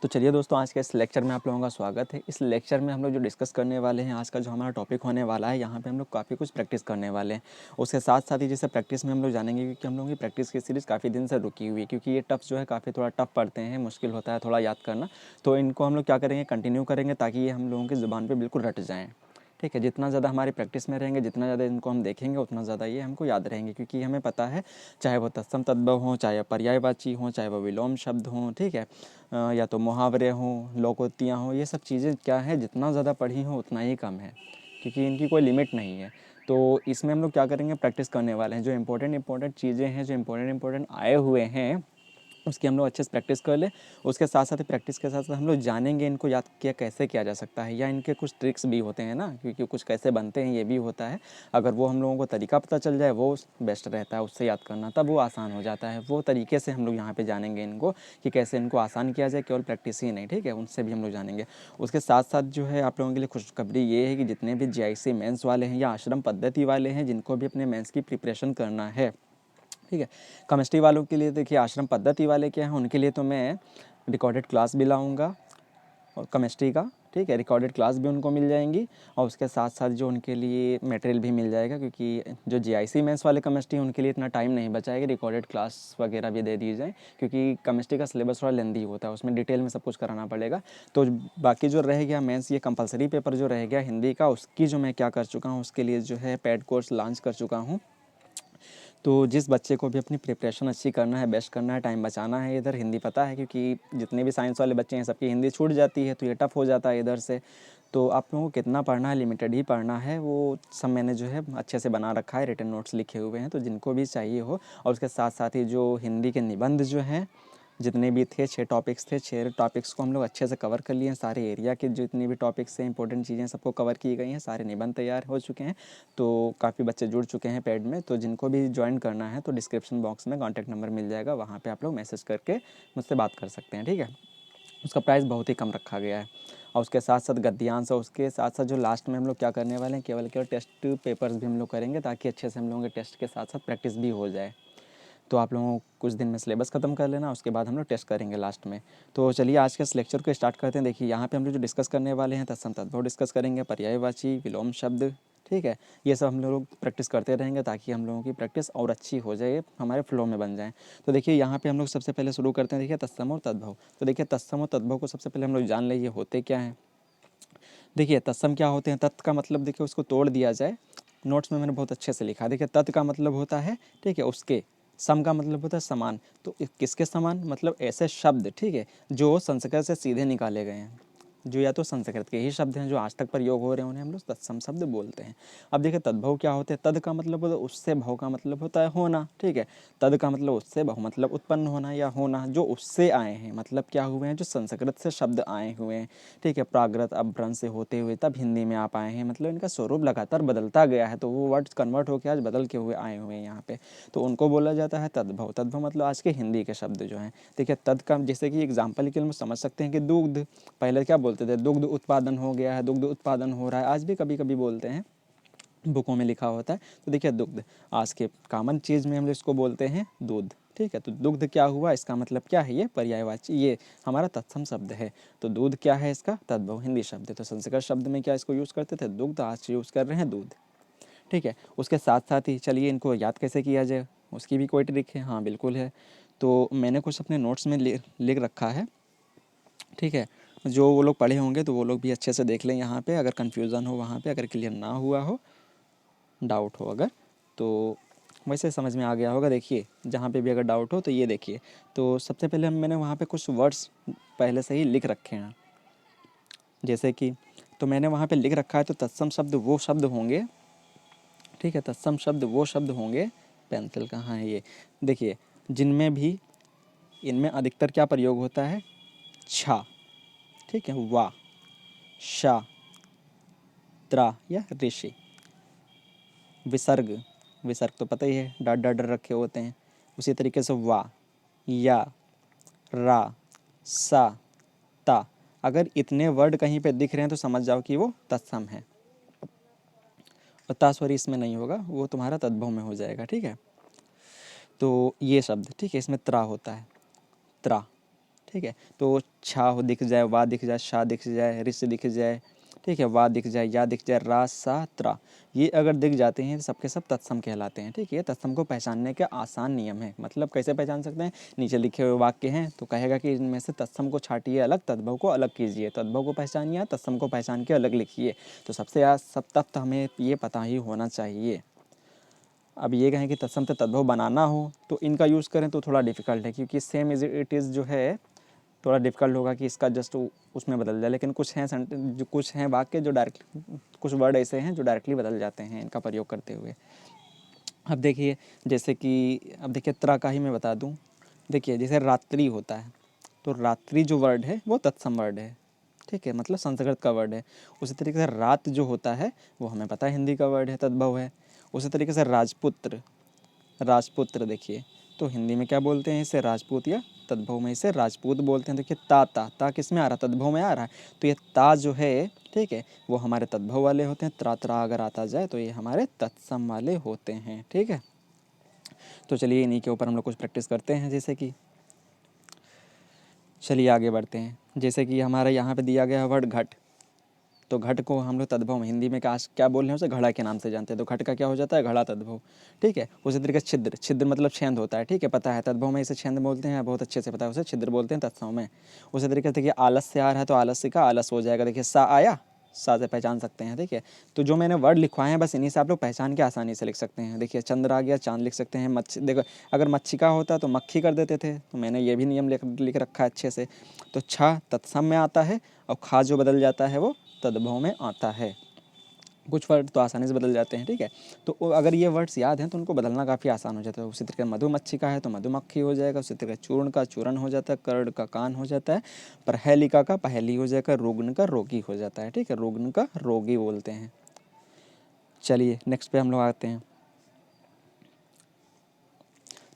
तो चलिए दोस्तों, आज के इस लेक्चर में आप लोगों का स्वागत है। इस लेक्चर में हम लोग जो डिस्कस करने वाले हैं, आज का जो हमारा टॉपिक होने वाला है, यहाँ पे हम लोग काफ़ी कुछ प्रैक्टिस करने वाले हैं। उसके साथ साथ ही जैसे प्रैक्टिस में हम लोग जानेंगे, क्योंकि हम लोगों की प्रैक्टिस की सीरीज़ काफ़ी दिन से रुकी हुई है, क्योंकि ये टफ जो है काफ़ी थोड़ा टफ पढ़ते हैं, मुश्किल होता है थोड़ा याद करना। तो इनको हम लोग क्या करेंगे, कंटिन्यू करेंगे, ताकि ये हम लोगों की ज़ुबान पर बिल्कुल रट जाएँ। ठीक है, जितना ज़्यादा हमारी प्रैक्टिस में रहेंगे, जितना ज़्यादा इनको हम देखेंगे, उतना ज़्यादा ये हमको याद रहेंगे, क्योंकि हमें पता है, चाहे वो तत्सम तद्भव हों, चाहे पर्यायवाची हों, चाहे वो विलोम शब्द हों, ठीक है, या तो मुहावरे हों, लोकोक्तियाँ हों, ये सब चीज़ें क्या है, जितना ज़्यादा पढ़ी हो उतना ही कम है, क्योंकि इनकी कोई लिमिट नहीं है। तो इसमें हम लोग क्या करेंगे, प्रैक्टिस करने वाले हैं। जो इंपॉर्टेंट चीज़ें हैं, जो इंपॉर्टेंट आए हुए हैं, उसकी हम लोग अच्छे से प्रैक्टिस कर लें। उसके साथ साथ प्रैक्टिस के साथ साथ हम लोग जानेंगे इनको याद किया कैसे किया जा सकता है, या इनके कुछ ट्रिक्स भी होते हैं ना, क्योंकि कुछ कैसे बनते हैं ये भी होता है। अगर वो हम लोगों को तरीका पता चल जाए, वो बेस्ट रहता है, उससे याद करना तब वो आसान हो जाता है। वो तरीके से हम लोग यहाँ पे जानेंगे इनको, कि कैसे इनको आसान किया जाए, केवल प्रैक्टिस ही नहीं, ठीक है, उनसे भी हम लोग जानेंगे। उसके साथ साथ जो है आप लोगों के लिए खुशखबरी ये है कि जितने भी जीआईसी मेंस वाले हैं या आश्रम पद्धति वाले हैं, जिनको भी अपने मेंस की प्रिपरेशन करना है, ठीक है, केमिस्ट्री वालों के लिए देखिए, आश्रम पद्धति वाले क्या हैं, उनके लिए तो मैं रिकॉर्डेड क्लास भी लाऊंगा, और केमिस्ट्री का, ठीक है, रिकॉर्डेड क्लास भी उनको मिल जाएंगी। और उसके साथ साथ जो उनके लिए मटेरियल भी मिल जाएगा, क्योंकि जो जीआईसी मेंस वाले केमिस्ट्री उनके लिए इतना टाइम नहीं बचाएगा, रिकॉर्डेड क्लास वगैरह भी दे दी जाए, क्योंकि केमिस्ट्री का सिलेबस थोड़ा लेंदी होता है, उसमें डिटेल में सब कुछ कराना पड़ेगा। तो बाकी जो रह गया मेंस, ये कंपलसरी पेपर जो रह गया हिंदी का, उसकी जो मैं क्या कर चुका हूँ, उसके लिए जो है पेड कोर्स लॉन्च कर चुका हूँ। तो जिस बच्चे को भी अपनी प्रिपरेशन अच्छी करना है, बेस्ट करना है, टाइम बचाना है, इधर हिंदी पता है, क्योंकि जितने भी साइंस वाले बच्चे हैं सबकी हिंदी छूट जाती है, तो ये टफ हो जाता है इधर से। तो आप लोगों को कितना पढ़ना है, लिमिटेड ही पढ़ना है, वो सब मैंने जो है अच्छे से बना रखा है, रिटन नोट्स लिखे हुए हैं, तो जिनको भी चाहिए हो। और उसके साथ साथ ही जो हिंदी के निबंध जो हैं, जितने भी थे 6 टॉपिक्स थे, 6 टॉपिक्स को हम लोग अच्छे से कवर कर लिए हैं। सारे एरिया के जितनी भी टॉपिक्स हैं, इंपॉर्टेंट चीज़ें सबको कवर की गई हैं, सारे निबंध तैयार हो चुके हैं। तो काफ़ी बच्चे जुड़ चुके हैं पेड में। तो जिनको भी ज्वाइन करना है, तो डिस्क्रिप्शन बॉक्स में कॉन्टैक्ट नंबर मिल जाएगा, वहाँ पर आप लोग मैसेज करके मुझसे बात कर सकते हैं, ठीक है। उसका प्राइस बहुत ही कम रखा गया है। और उसके साथ साथ गद्यांश, और उसके साथ साथ जो लास्ट में हम लोग क्या करने वाले हैं, केवल टेस्ट पेपर्स भी हम लोग करेंगे, ताकि अच्छे से हम लोगों के टेस्ट के साथ साथ प्रैक्टिस भी हो जाए। तो आप लोगों को कुछ दिन में सिलेबस ख़त्म कर लेना, उसके बाद हम लोग टेस्ट करेंगे लास्ट में। तो चलिए आज के इस लेक्चर को स्टार्ट करते हैं। देखिए, यहाँ पे हम लोग जो डिस्कस करने वाले हैं, तत्सम तद्भव डिस्कस करेंगे, पर्यायवाची, विलोम शब्द, ठीक है, ये सब हम लोग प्रैक्टिस करते रहेंगे, ताकि हम लोगों की प्रैक्टिस और अच्छी हो जाए, हमारे फ्लो में बन जाए। तो देखिए, यहाँ पे हम लोग सबसे पहले शुरू करते हैं। देखिए, तत्सम और तद्भव। तो देखिए, तत्सम और तद्भव को सबसे पहले हम लोग जान लें, ये होते क्या हैं। देखिए, तत्सम क्या होते हैं, तत् का मतलब देखिए उसको तोड़ दिया जाए, नोट्स में मैंने बहुत अच्छे से लिखा। देखिए, तत् का मतलब होता है, ठीक है, उसके। सम का मतलब होता है समान। तो किसके समान, मतलब ऐसे शब्द, ठीक है, जो संस्कृत से सीधे निकाले गए हैं, जो या तो संस्कृत के ही शब्द हैं, जो आज तक प्रयोग हो रहे हैं, उन्हें हम लोग तत्सम शब्द बोलते हैं। अब देखिए, तद्भव क्या होते हैं। तद का मतलब होता है उससे, भव का मतलब होता है होना, ठीक है। तद का मतलब उससे, भव मतलब उत्पन्न होना या होना, जो उससे आए हैं, मतलब क्या हुए हैं, जो संस्कृत से शब्द आए हुए हैं, ठीक है, प्राकृत अपभ्रंश से होते हुए तब हिंदी में आप आए हैं, मतलब इनका स्वरूप लगातार बदलता गया है, तो वो वर्ड्स कन्वर्ट होकर आज बदल के हुए आए हुए हैं यहाँ पे, तो उनको बोला जाता है तद्भव। तद्भव मतलब आज के हिंदी के शब्द जो हैं। देखिए, तद का जैसे कि एग्जाम्पल के लिए हम समझ सकते हैं कि दुग्ध, पहले क्या बोलते थे, दुग्ध उत्पादन हो गया है, दुग्ध उत्पादन हो रहा है, आज भी कभी कभी बोलते हैं, बुकों में लिखा होता है। तो देखिए, दुग्ध आज के कॉमन चीज़ में हम इसको बोलते हैं दूध, ठीक है। तो दुग्ध क्या हुआ, इसका मतलब क्या है, ये पर्यायवाची, ये हमारा तत्सम शब्द है। तो दूध क्या है, इसका तद्भव हिंदी शब्द है। तो संस्कृत शब्द में क्या इसको यूज़ करते थे, दुग्ध, आज यूज़ कर रहे हैं दूध, ठीक है। उसके साथ साथ ही चलिए इनको याद कैसे किया जाए, उसकी भी कोई ट्रिक है। हाँ बिल्कुल है। तो मैंने कुछ अपने नोट्स में लिख रखा है, ठीक है। जो वो लोग पढ़े होंगे तो वो लोग भी अच्छे से देख लें यहाँ पे, अगर कन्फ्यूज़न हो वहाँ पे, अगर क्लियर ना हुआ हो, डाउट हो अगर, तो वैसे समझ में आ गया होगा। देखिए, जहाँ पे भी अगर डाउट हो तो ये देखिए। तो सबसे पहले मैंने वहाँ पे कुछ वर्ड्स पहले से ही लिख रखे हैं, जैसे कि, तो मैंने वहाँ पे लिख रखा है, तो तत्सम शब्द वो शब्द होंगे, ठीक है, तत्सम शब्द वो शब्द होंगे, पेंसिल कहाँ है ये, देखिए, जिनमें भी, इनमें अधिकतर क्या प्रयोग होता है, छा, ठीक है, वा, शा, त्रा या ऋषि। विसर्ग, विसर्ग तो पता ही है, डॉट डॉट रखे होते हैं। उसी तरीके से वा, या, रा, सा, ता, अगर इतने वर्ड कहीं पे दिख रहे हैं तो समझ जाओ कि वो तत्सम है। और ता स्वरी इसमें नहीं होगा, वो तुम्हारा तद्भव में हो जाएगा, ठीक है। तो ये शब्द, ठीक है, इसमें त्रा होता है, त्रा, ठीक है। तो छा हो दिख जाए, वा दिख जाए, शा दिख जाए, रिस दिख जाए, ठीक है, वा दिख जाए, या दिख जाए, रा सा त्रा, ये अगर दिख जाते हैं तो सबके सब तत्सम कहलाते हैं। ठीक है, तत्सम को पहचानने के आसान नियम है। मतलब कैसे पहचान सकते हैं, नीचे लिखे हुए वाक्य हैं तो कहेगा कि इनमें से तत्सम को छाटिए अलग, तद्भव को अलग कीजिए, तद्भव को पहचानिए, तत्सम को पहचान के अलग लिखिए। तो सबसे सब तत्व हमें ये पता ही होना चाहिए। अब ये कहें कि तत्सम से तद्भव बनाना हो तो इनका यूज़ करें तो थोड़ा डिफिकल्ट है, क्योंकि सेम इज इट इज़ जो है थोड़ा डिफिकल्ट होगा कि इसका जस्ट उसमें बदल जाए। लेकिन कुछ हैं जो कुछ हैं वाक्य जो डायरेक्टली, कुछ वर्ड ऐसे हैं जो डायरेक्टली बदल जाते हैं इनका प्रयोग करते हुए। अब देखिए जैसे कि, अब देखिए त्रा का ही मैं बता दूं। देखिए जैसे रात्रि होता है तो रात्रि जो वर्ड है वो तत्सम वर्ड है। ठीक है, मतलब संस्कृत का वर्ड है। उसी तरीके से रात जो होता है वो हमें पता है हिंदी का वर्ड है, तद्भव है। उसी तरीके से राजपुत्र, राजपुत्र देखिए तो हिंदी में क्या बोलते हैं इसे, राजपूत, या तद्भव में इसे राजपूत बोलते हैं। देखिए ता किस में आ रहा है, तद्भव में आ रहा है। तो ये ता जो है, ठीक है, वो हमारे तद्भव वाले होते हैं। त्रा अगर आता जाए तो ये हमारे तत्सम वाले होते हैं। ठीक है, तो चलिए इन्हीं के ऊपर हम लोग कुछ प्रैक्टिस करते हैं। जैसे कि चलिए आगे बढ़ते हैं। जैसे कि हमारे यहाँ पे दिया गया वर्ड घट, तो घट को हम लोग तद्भव में हिंदी में क्या बोल रहे हैं, उसे घड़ा के नाम से जानते हैं। तो घट का क्या हो जाता है, घड़ा तद्भव। ठीक है, उसी तरीके से छिद्र, छिद्र मतलब छेद होता है। ठीक है, पता है, तद्भव में इसे छेद बोलते हैं, बहुत अच्छे से पता है, उसे छिद्र बोलते हैं तत्सम में। उसी तरीके से देखिए आलस से आ रहा है तो आलस्य का आलस हो जाएगा। देखिए सा आया, सा से पहचान सकते हैं। ठीक है, तो जो मैंने वर्ड लिखवाए हैं बस इन्हीं से आप लोग पहचान के आसानी से लिख सकते हैं। देखिए चंद्र आ गया, चांद लिख सकते हैं। मच्छी, देखो अगर मच्छी का होता तो मक्खी कर देते थे, तो मैंने ये भी नियम लिख रखा है अच्छे से। तो छा तत्सम में आता है और खा जो बदल जाता है वो तद्भव में आता है। कुछ वर्ड तो आसानी से बदल जाते हैं। ठीक है, तो अगर ये वर्ड्स याद हैं तो उनको बदलना काफ़ी आसान हो जाता है। उसी तरीके मधुमक्खी का है तो मधुमक्खी हो जाएगा। उसी तरीके चूर्ण का चूरण हो जाता है, कर्ण का कान हो जाता है, परहेलिका का पहेली हो जाएगा, रुग्ण का रोगी हो जाता है। ठीक है, रुग्ण का रोगी बोलते हैं। चलिए नेक्स्ट पे हम लोग आते हैं।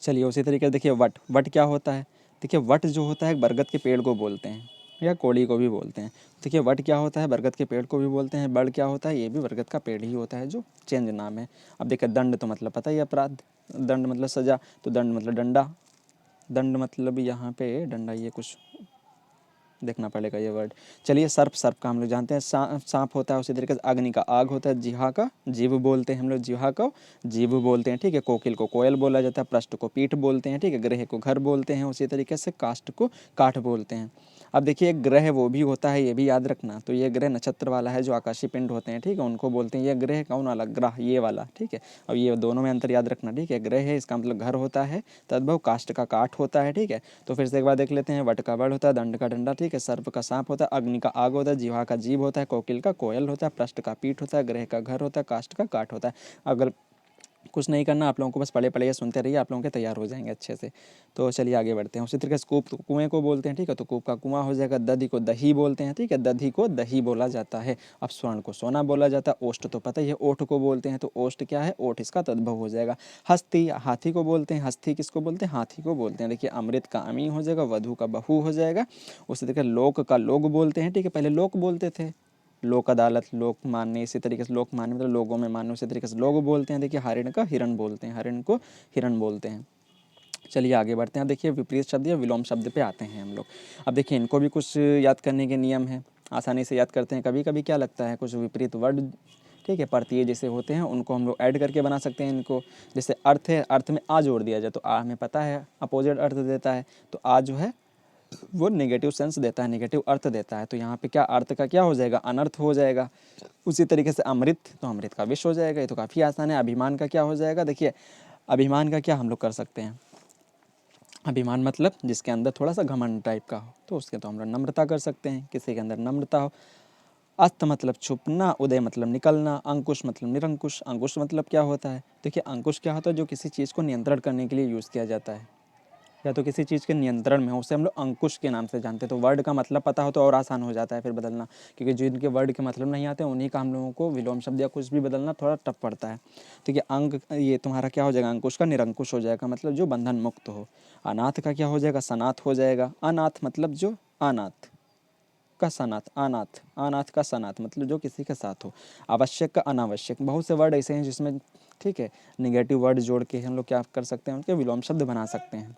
चलिए उसी तरीके से देखिए वट, वट क्या होता है। देखिए वट जो होता है बरगद के पेड़ को बोलते हैं, या कोड़ी को भी बोलते हैं। देखिए वट क्या होता है, बरगद के पेड़ को भी बोलते हैं। बड़ क्या होता है, ये भी बरगद का पेड़ ही होता है जो चेंज नाम है। अब देखिए दंड तो मतलब पता ही, अपराध, दंड मतलब सजा, तो दंड मतलब डंडा, दंड मतलब यहाँ पे डंडा, ये कुछ देखना पड़ेगा ये वर्ड। चलिए सर्प, सर्प का हम लोग जानते हैं, सांप होता है। उसी तरीके से अग्नि का आग होता है, जिहा का जीव बोलते हैं हम लोग, जिहा को जीव बोलते हैं। ठीक है, कोकिल को कोयल बोला जाता है, पृष्ठ को पीठ बोलते हैं। ठीक है, ग्रह को घर बोलते हैं। उसी तरीके से काष्ठ को काठ बोलते हैं। अब देखिए एक ग्रह वो भी होता है, ये भी याद रखना। तो ये ग्रह नक्षत्र वाला है, जो आकाशीय पिंड होते हैं, ठीक है, उनको बोलते हैं। ये ग्रह कौन वाला, ग्रह ये वाला। ठीक है, अब ये दोनों में अंतर याद रखना। ठीक है, ग्रह है इसका मतलब घर होता है, तद्भव काष्ठ का काठ होता है। ठीक है, तो फिर से एक बार देख लेते हैं। वट का वड़ होता है, दंड का डंडा, ठीक है, सर्प का सांप होता है, अग्नि का आग होता है, जिह्वा का जीव होता है, कोकिल का कोयल होता है, पृष्ठ का पीठ होता है, ग्रह का घर होता है, काष्ठ का काठ होता है। अगर कुछ नहीं करना आप लोगों को, बस पढ़े पढ़े सुनते रहिए, आप लोगों के तैयार हो जाएंगे अच्छे से। तो चलिए आगे बढ़ते हैं। उसी तरीके से कूप, तो कुएँ को बोलते हैं। ठीक है, तो कूप का कुआं हो जाएगा। दधी को दही बोलते हैं। ठीक है, दधी को दही बोला जाता है। अब स्वर्ण को सोना बोला जाता है। ओष्ठ तो पता ही है, ओठ को बोलते हैं। तो ओष्ठ क्या है, ओठ इसका तद्भव हो जाएगा। हस्ती, हाथी को बोलते हैं। हस्ती किसको बोलते हैं, हाथी को बोलते हैं। देखिए अमृत का अमी हो जाएगा, वधु का बहू हो जाएगा। उसी तरीके लोक का लोग बोलते हैं। ठीक है, पहले लोक बोलते थे, लोक अदालत, लोक मान्य, इसी तरीके से लोक मान्य मतलब लोगों में मान्य, उसी तरीके से लोग बोलते हैं। देखिए हरिण का हिरण बोलते हैं, हरिण को हिरण बोलते हैं। चलिए आगे बढ़ते हैं। देखिए विपरीत शब्द या विलोम शब्द पे आते हैं हम लोग। अब देखिए इनको भी कुछ याद करने के नियम है, आसानी से याद करते हैं। कभी कभी क्या लगता है, कुछ विपरीत वर्ड, ठीक है, प्रत्यय जैसे होते हैं उनको हम लोग ऐड करके बना सकते हैं इनको। जैसे अर्थ है, अर्थ में आ जोड़ दिया जाए तो आ हमें पता है अपोजिट अर्थ देता है, तो आ जो है वो नेगेटिव सेंस देता है, नेगेटिव अर्थ देता है। तो यहाँ पे क्या अर्थ का क्या हो जाएगा, अनर्थ हो जाएगा। उसी तरीके से अमृत, तो अमृत का विष हो जाएगा, ये तो काफ़ी आसान है। अभिमान का क्या हो जाएगा, देखिए अभिमान का क्या हम लोग कर सकते हैं, अभिमान मतलब जिसके अंदर थोड़ा सा घमंड टाइप का हो, तो उसके तो हम लोग नम्रता कर सकते हैं, किसी के अंदर नम्रता हो। अस्त मतलब छुपना, उदय मतलब निकलना, अंकुश मतलब निरंकुश। अंकुश मतलब क्या होता है, देखिए अंकुश क्या होता है, जो किसी चीज़ को नियंत्रण करने के लिए यूज़ किया जाता है, या तो किसी चीज़ के नियंत्रण में हो, उसे हम लोग अंकुश के नाम से जानते हैं। तो वर्ड का मतलब पता हो तो और आसान हो जाता है फिर बदलना, क्योंकि जो इनके वर्ड के मतलब नहीं आते उन्हीं का हम लोगों को विलोम शब्द या कुछ भी बदलना थोड़ा टफ पड़ता है। ठीक है, अंग, ये तुम्हारा क्या हो जाएगा, अंकुश का निरंकुश हो जाएगा, मतलब जो बंधन मुक्त हो। अनाथ का क्या हो जाएगा, सनाथ हो जाएगा। अनाथ मतलब जो अनाथ का सनाथ, अनाथ, अनाथ का सनाथ मतलब जो किसी के साथ हो। आवश्यक का अनावश्यक, बहुत से वर्ड ऐसे हैं जिसमें, ठीक है, निगेटिव वर्ड जोड़ के हम लोग क्या कर सकते हैं, उनके विलोम शब्द बना सकते हैं।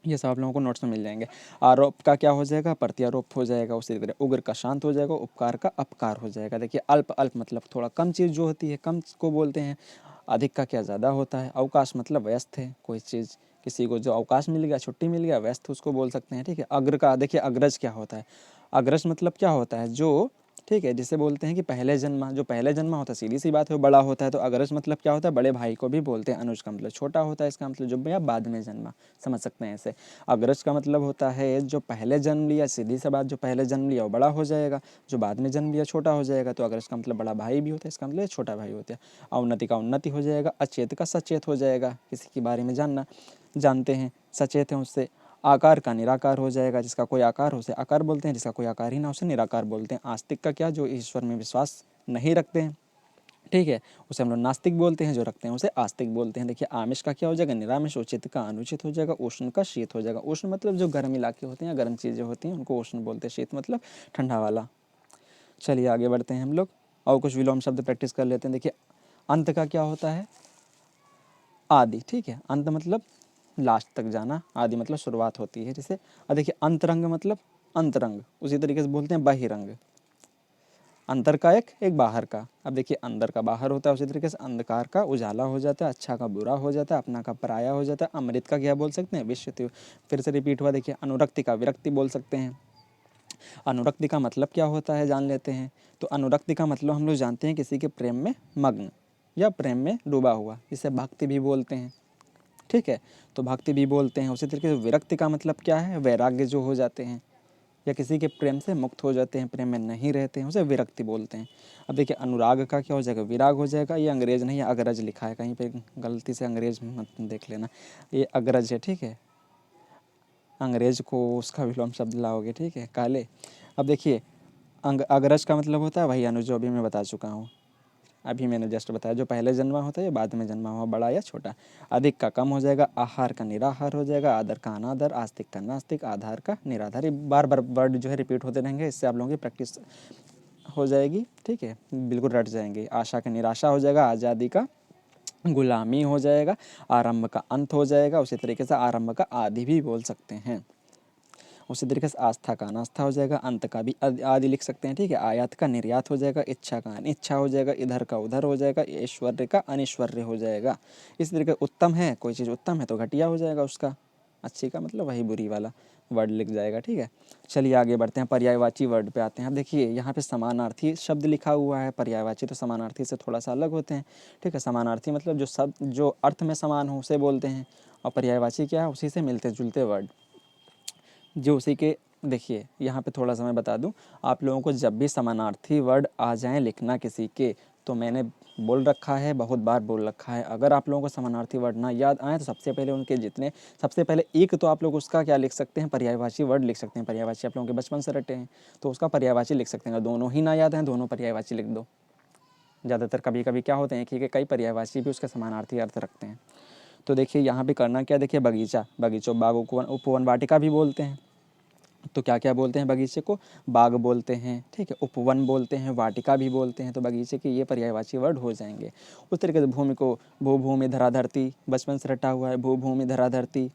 ये सब आप लोगों को नोट्स में मिल जाएंगे। आरोप का क्या हो जाएगा, प्रत्यारोप हो जाएगा। उसी तरह उग्र का शांत हो जाएगा, उपकार का अपकार हो जाएगा। देखिए अल्प, अल्प मतलब थोड़ा कम चीज़ जो होती है, कम को बोलते हैं। अधिक का क्या ज़्यादा होता है। अवकाश मतलब व्यस्त है कोई चीज़, किसी को जो अवकाश मिल गया, छुट्टी मिल गया, व्यस्त उसको बोल सकते हैं, ठीक है। अग्र का देखिए अग्रज क्या होता है, अग्रज मतलब क्या होता है, जो ठीक है, जिसे बोलते हैं कि पहले जन्मा, जो पहले जन्मा होता है सीधी सी बात है वो बड़ा होता है। तो अग्रज मतलब क्या होता है, बड़े भाई को भी बोलते हैं। अनुज का मतलब छोटा होता है, इसका मतलब जो भैया बाद में जन्मा, समझ सकते हैं ऐसे। अग्रज का मतलब होता है जो पहले जन्म लिया, सीधी सी बात, जो पहले जन्म लिया वो बड़ा हो जाएगा, जो बाद में जन्म लिया छोटा हो जाएगा। तो अग्रज का मतलब बड़ा भाई भी होता है, इसका मतलब छोटा भाई होता है। अवनति का उन्नति हो जाएगा, अचेत का सचेत हो जाएगा, किसी के बारे में जानते हैं, सचेत हैं उससे। आकार का निराकार हो जाएगा, जिसका कोई आकार हो उसे आकार बोलते हैं, जिसका कोई आकार ही ना उसे निराकार बोलते हैं। आस्तिक का क्या, जो ईश्वर में विश्वास नहीं रखते हैं, ठीक है, उसे हम लोग नास्तिक बोलते हैं। जो रखते हैं उसे आस्तिक बोलते हैं। देखिए आमिष का क्या हो जाएगा, निरामिष। उचित का अनुचित हो जाएगा, उष्ण का शीत हो जाएगा। उष्ण मतलब जो गर्म इलाके होते हैं, गर्म चीज़ें होती हैं उनको उष्ण बोलते हैं, शीत मतलब ठंडा वाला। चलिए आगे बढ़ते हैं हम लोग और कुछ विलोम शब्द प्रैक्टिस कर लेते हैं। देखिए अंत का क्या होता है, आदि, ठीक है। अंत मतलब लास्ट तक जाना, आदि मतलब शुरुआत होती है जैसे। और देखिए अंतरंग मतलब अंतरंग, उसी तरीके से बोलते हैं बहिरंग। अंतर का एक बाहर का। अब देखिए अंदर का बाहर होता है, उसी तरीके से अंधकार का उजाला हो जाता है, अच्छा का बुरा हो जाता है, अपना का पराया हो जाता है। अमृत का क्या बोल सकते हैं, विश्व। फिर से रिपीट हुआ, देखिए अनुरक्ति का विरक्ति बोल सकते हैं। अनुरक्ति का मतलब क्या होता है जान लेते हैं। तो अनुरक्ति का मतलब हम लोग जानते हैं किसी के प्रेम में मग्न या प्रेम में डूबा हुआ, जिसे भक्ति भी बोलते हैं, ठीक है। तो भक्ति भी बोलते हैं। उसी तरीके से विरक्ति का मतलब क्या है, वैराग्य जो हो जाते हैं या किसी के प्रेम से मुक्त हो जाते हैं, प्रेम में नहीं रहते हैं, उसे विरक्ति बोलते हैं। अब देखिए अनुराग का क्या हो जाएगा, विराग हो जाएगा। ये अंग्रेज नहीं है, अग्रज लिखा है कहीं पे, गलती से अंग्रेज मत देख लेना, ये अग्रज है, ठीक है। अंग्रेज को उसका विलोम शब्द लाओगे, ठीक है, काले। अब देखिए अग्रज का मतलब होता है वही अनुज, जो अभी मैं बता चुका हूँ, अभी मैंने जस्ट बताया, जो पहले जन्मा होता है या बाद में जन्मा हुआ, बड़ा या छोटा। अधिक का कम हो जाएगा, आहार का निराहार हो जाएगा, आदर का अनादर, आस्तिक का नास्तिक, आधार का निराधार। ये बार बार वर्ड जो है रिपीट होते रहेंगे, इससे आप लोगों की प्रैक्टिस हो जाएगी, ठीक है, बिल्कुल रट जाएंगे। आशा का निराशा हो जाएगा, आज़ादी का गुलामी हो जाएगा, आरंभ का अंत हो जाएगा। उसी तरीके से आरंभ का आदि भी बोल सकते हैं। उसी तरीके से आस्था का अनास्था हो जाएगा, अंत का भी आदि लिख सकते हैं, ठीक है। आयात का निर्यात हो जाएगा, इच्छा का अनिच्छा हो जाएगा, इधर का उधर हो जाएगा, ऐश्वर्य का अनिश्वर्य हो जाएगा। इस तरीके उत्तम है, कोई चीज़ उत्तम है तो घटिया हो जाएगा उसका, अच्छी का मतलब वही बुरी वाला वर्ड लिख जाएगा, ठीक है। चलिए आगे बढ़ते हैं, पर्यायवाची वर्ड पे आते हैं। अब देखिए यहाँ पे समानार्थी शब्द लिखा हुआ है, पर्यायवाची तो समानार्थी से थोड़ा सा अलग होते हैं, ठीक है। समानार्थी मतलब जो शब्द जो अर्थ में समान हो उसे बोलते हैं, और पर्यायवाची क्या है, उसी से मिलते जुलते वर्ड जो उसी के। देखिए यहाँ पे थोड़ा सा मैं बता दूँ आप लोगों को, जब भी समानार्थी वर्ड आ जाएं लिखना किसी के, तो मैंने बोल रखा है, बहुत बार बोल रखा है, अगर आप लोगों को समानार्थी वर्ड ना याद आए तो सबसे पहले उनके जितने, सबसे पहले एक तो आप लोग उसका क्या लिख सकते हैं, पर्यायवाची वर्ड लिख सकते हैं। पर्यायवाची आप लोगों के बचपन से रटे हैं तो उसका पर्यायवाची लिख सकते हैं। अगर दोनों ही ना याद हैं, दोनों पर्यायवाची लिख दो। ज़्यादातर कभी कभी क्या होते हैं कि कई पर्यायवाची भी उसके समानार्थी अर्थ रखते हैं। तो देखिए यहाँ पे करना क्या, देखिए बगीचा, बगीचों, बाग, उपवन, वाटिका भी बोलते हैं। तो क्या क्या बोलते हैं बगीचे को, बाग बोलते हैं, ठीक है, उपवन बोलते हैं, वाटिका भी बोलते हैं। तो बगीचे के ये पर्यायवाची वर्ड हो जाएंगे। उस तरीके से भूमि को भू, भूमि, धराधरती, बचपन से रटा हुआ है, भू, भूमि, धराधरती,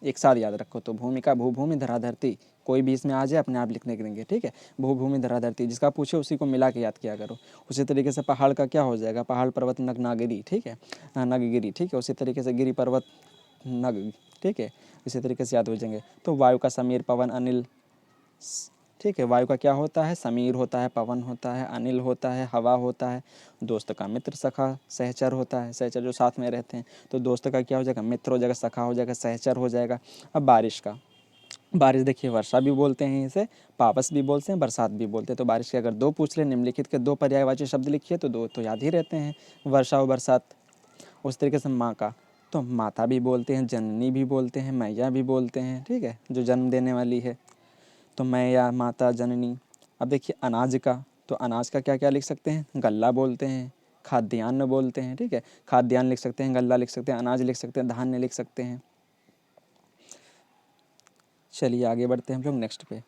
एक साथ याद रखो। तो भूमिका, भू, भूमि, धराधरती, कोई भी इसमें आ जाए अपने आप लिखने के देंगे, ठीक है। भू, भूमि, धराधरती, जिसका पूछे उसी को मिला के याद किया करो। उसी तरीके से पहाड़ का क्या हो जाएगा, पहाड़, पर्वत, नग, नागिरी, ठीक है, नगगिरी, ठीक है। उसी तरीके से गिरी, पर्वत, नग, ठीक है, इसी तरीके से याद हो जाएंगे। तो वायु का समीर, पवन, अनिल, ठीक है। वायु का क्या होता है, समीर होता है, पवन होता है, अनिल होता है, हवा होता है। दोस्त का मित्र, सखा, सहचर होता है, सहचर जो साथ में रहते हैं। तो दोस्त का क्या हो जाएगा, मित्र हो जाएगा, सखा हो जाएगा, सहचर हो जाएगा। अब बारिश का, बारिश देखिए वर्षा भी बोलते हैं इसे, पावस भी बोलते हैं, बरसात भी बोलते हैं। तो बारिश के अगर दो पूछ ले, निम्नलिखित के दो पर्यायवाची शब्द लिखिए, तो दो तो याद ही रहते हैं, वर्षा और बरसात। उस तरीके से माँ का, तो माता भी बोलते हैं, जननी भी बोलते हैं, मैया भी बोलते हैं, ठीक है, जो जन्म देने वाली है। तो मैया, माता, जननी। अब देखिए अनाज का, तो अनाज का क्या क्या लिख सकते हैं, गल्ला बोलते हैं, खाद्यान्न बोलते हैं, ठीक है, खाद्यान्न लिख सकते हैं, गल्ला लिख सकते हैं, अनाज लिख सकते हैं, धान्य लिख सकते हैं। चलिए आगे बढ़ते हैं हम लोग नेक्स्ट पे।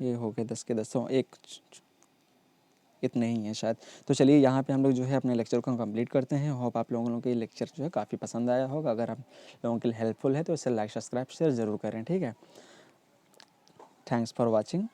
ये हो गए 10 के 10, एक इतने ही हैं शायद। तो चलिए यहाँ पे हम लोग जो है अपने लेक्चर को कंप्लीट करते हैं। होप आप लोगों को ये लेक्चर जो है काफ़ी पसंद आया होगा। अगर आप लोगों के लिए हेल्पफुल है तो इसे लाइक, सब्सक्राइब, शेयर ज़रूर करें, ठीक है। Thanks for watching.